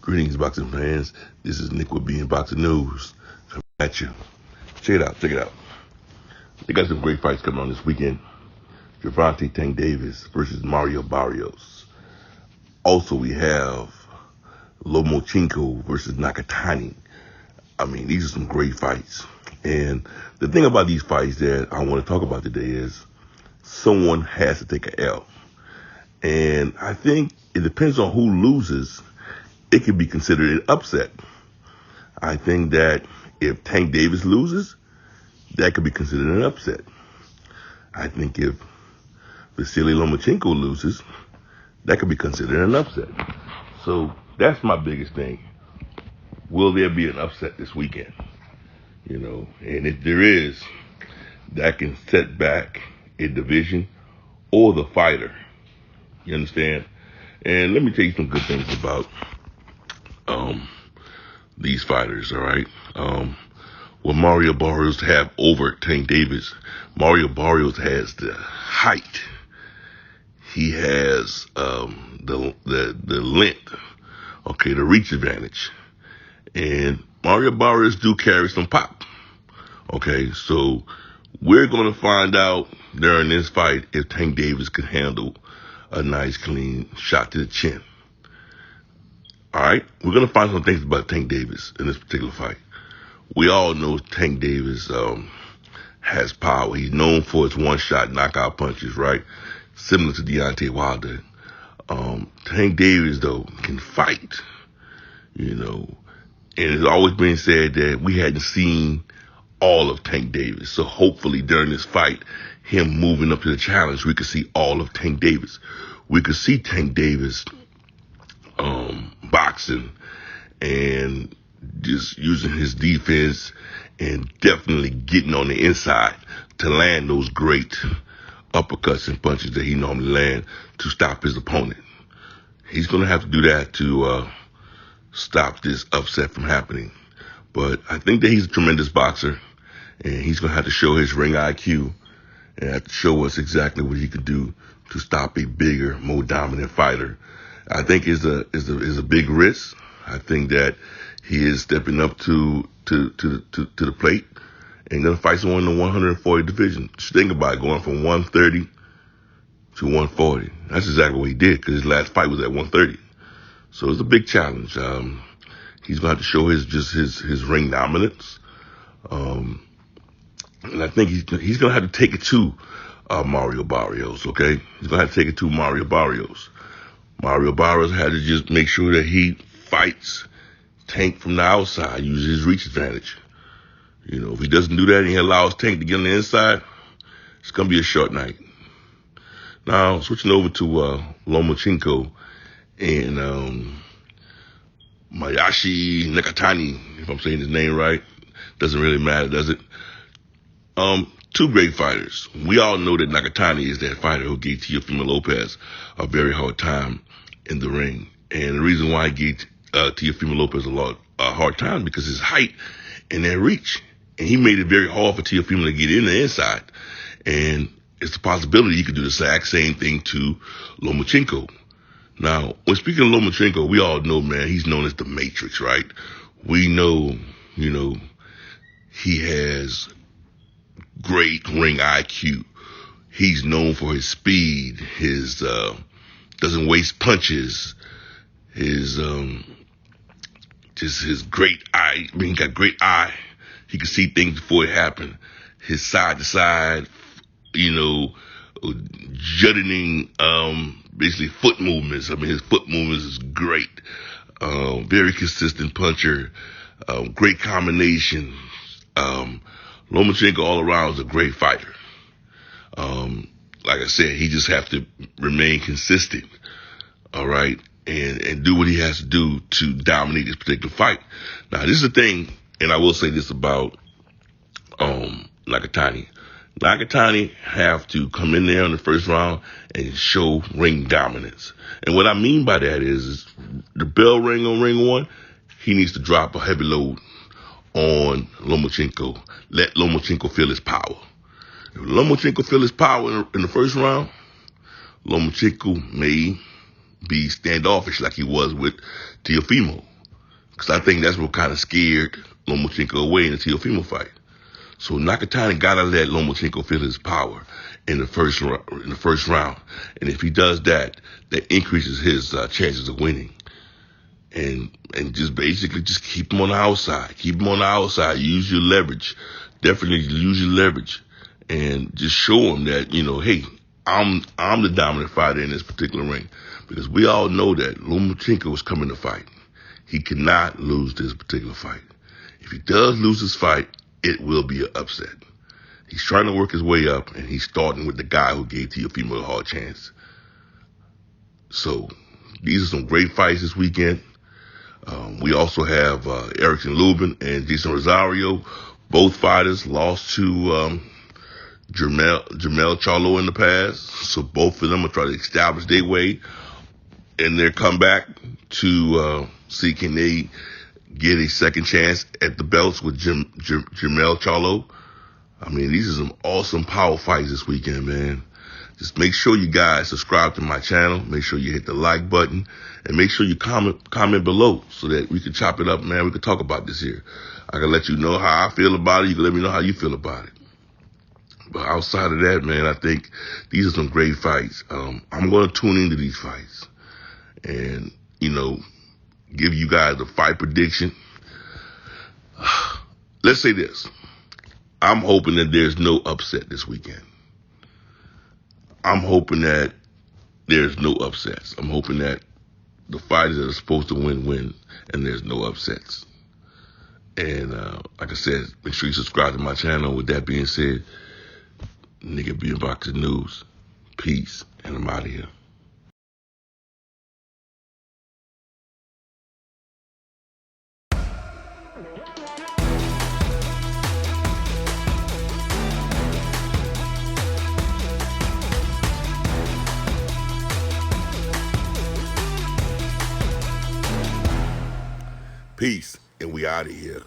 Greetings, boxing fans. This is Nick with BNboxingNews. Coming at you. Check it out. They got some great fights coming on this weekend. Gervonta Tank Davis versus Mario Barrios. Also, we have Lomachenko versus Nakatani. I mean, these are some great fights. And the thing about these fights that I want to talk about today is someone has to take an L. And I think it depends on who loses. It could be considered an upset. I think that if Tank Davis loses, that could be considered an upset. I think if Vasyl Lomachenko loses, that could be considered an upset. So that's my biggest thing. Will there be an upset this weekend? And if there is, that can set back a division or the fighter. You understand? And let me tell you some good things about these fighters, all right? Well, Mario Barrios have over Tank Davis. Mario Barrios has the height. He has the length, okay, the reach advantage. And Mario Barrios do carry some pop. Okay, so we're going to find out during this fight if Tank Davis can handle a nice, clean shot to the chin. All right, we're going to find some things about Tank Davis in this particular fight. We all know Tank Davis has power. He's known for his one-shot knockout punches, right? Similar to Deontay Wilder. Tank Davis, though, can fight, And it's always been said that we hadn't seen all of Tank Davis. So hopefully during this fight, him moving up to the challenge, we could see all of Tank Davis. We could see Tank Davis boxing and just using his defense and definitely getting on the inside to land those great uppercuts and punches that he normally land to stop his opponent. He's going to have to do that to stop this upset from happening. But I think that he's a tremendous boxer, and he's going to have to show his ring IQ and have to show us exactly what he could do to stop a bigger, more dominant fighter. I think is a big risk. I think that he is stepping up to the plate and going to fight someone in the 140 division. Just think about it, going from 130 to 140. That's exactly what he did, because his last fight was at 130. So it's a big challenge. He's going to have to show his ring dominance. And I think he's going to have to take it to Mario Barrios, okay? He's going to have to take it to Mario Barrios. Mario Barrios had to just make sure that he fights Tank from the outside, uses his reach advantage. If he doesn't do that and he allows Tank to get on the inside, it's going to be a short night. Now, switching over to Lomachenko and Masayoshi Nakatani, if I'm saying his name right. Doesn't really matter, does it? Two great fighters. We all know that Nakatani is that fighter who gave Teofimo Lopez a very hard time in the ring. And the reason why he gave Teofimo Lopez a hard time because his height and that reach. And he made it very hard for Teofimo to get in the inside. And it's a possibility he could do the exact same thing to Lomachenko. Now, when speaking of Lomachenko, we all know, man, he's known as the Matrix, right? We know, he has great ring IQ. He's known for his speed, his doesn't waste punches, his great eye. I mean, he got great eye. He can see things before it happen. His side to side, jutting, basically foot movements. I mean, his foot movements is great. Very consistent puncher. Great combinations. Lomachenko all around is a great fighter. Like I said, he just have to remain consistent. All right. And do what he has to do to dominate this particular fight. Now, this is the thing, and I will say this about Nakatani. Nakatani have to come in there in the first round and show ring dominance. And what I mean by that is the bell ring on ring one, he needs to drop a heavy load on Lomachenko. Let Lomachenko feel his power. If Lomachenko feel his power in the first round, Lomachenko may be standoffish like he was with Teofimo. Because I think that's what kind of scared Lomachenko away in the Teofimo fight. So Nakatani gotta let Lomachenko feel his power in the first round, and if he does that, that increases his chances of winning. And just basically just keep him on the outside. Keep him on the outside. Use your leverage. Definitely use your leverage, and just show him that, you know, hey, I'm the dominant fighter in this particular ring, because we all know that Lomachenko is coming to fight. He cannot lose this particular fight. If he does lose this fight, it will be an upset. He's trying to work his way up, and he's starting with the guy who gave Teofimo a hard chance. So these are some great fights this weekend. We also have Erickson Lubin and Jason Rosario. Both fighters lost to Jermell Charlo in the past. So both of them will try to establish their way in their comeback to see can they get a second chance at the belts with Jermell Charlo. I mean, these are some awesome power fights this weekend, man. Just make sure you guys subscribe to my channel. Make sure you hit the like button, and make sure you comment below so that we can chop it up, man. We can talk about this here. I can let you know how I feel about it. You can let me know how you feel about it. But outside of that, man, I think these are some great fights. I'm going to tune into these fights and, you know, give you guys a fight prediction. Let's say this. I'm hoping that there's no upset this weekend. I'm hoping that there's no upsets. I'm hoping that the fighters that are supposed to win, and there's no upsets. And like I said, make sure you subscribe to my channel. With that being said, nigga, BNboxingNews. Peace, and I'm out of here. Peace, and we out of here.